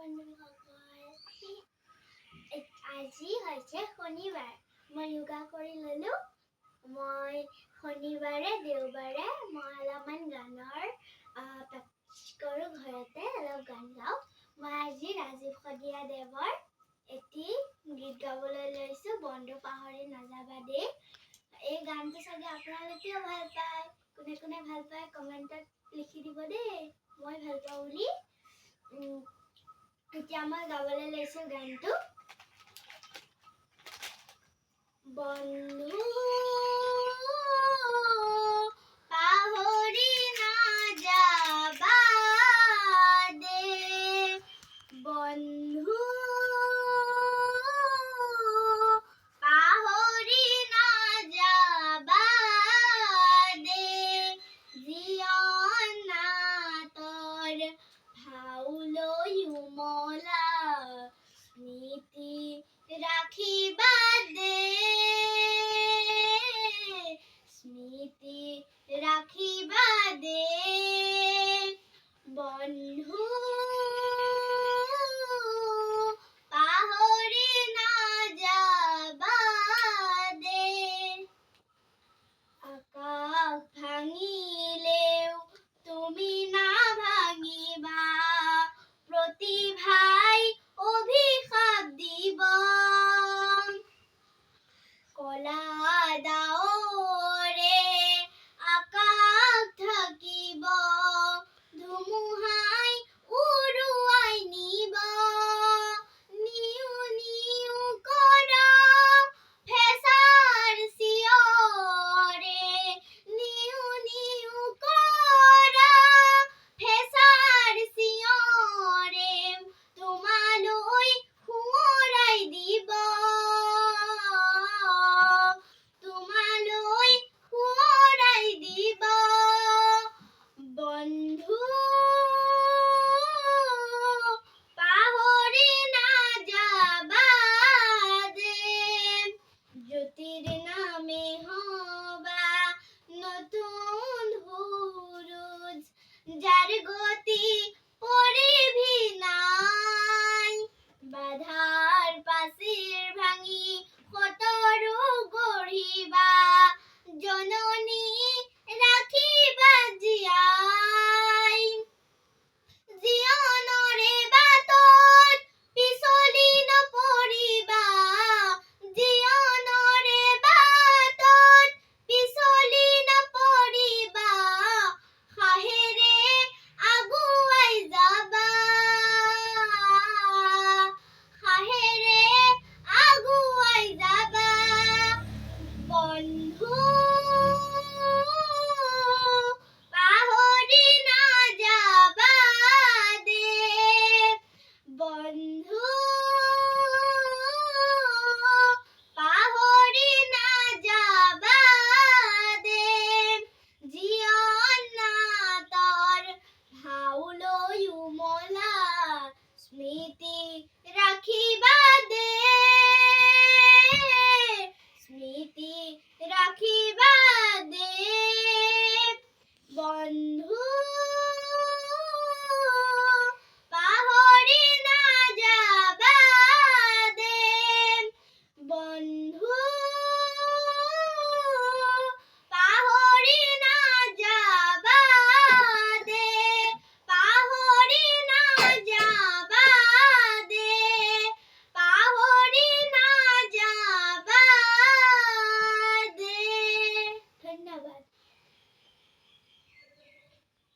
বন্ধুসকল, আজি হৈছে শনিবাৰ। মই যোগা কৰি ললো। মই শনিবাৰে দেওবাৰে মই অলপমান গানৰ প্ৰেক্টিছ কৰোঁ। ঘৰতে অলপ গান গাওঁ। মই আজি ৰাজীৱ শদিয়া দেৱৰ এটি গীত গাবলৈ লৈছোঁ, বন্ধু পাহৰি নাযাবা দেই। এই গানটো চাগে আপোনালোকেও ভাল পায়। কোনে কোনে ভাল পায় কমেণ্টত লিখি দিব দেই, মই ভাল পাওঁ বুলি। এতিয়া মই গাবলৈ লৈছোঁ গানটো। বন্ধু পাহৰি নাযাবা দেই, বন্ধু পাহৰি নাযাবা দেই, জীৱন নাটৰ ভাওলৈ উমলা স্মৃতি ৰাখিবা দেই, স্মৃতি ৰাখিবা দেই, বন্ধু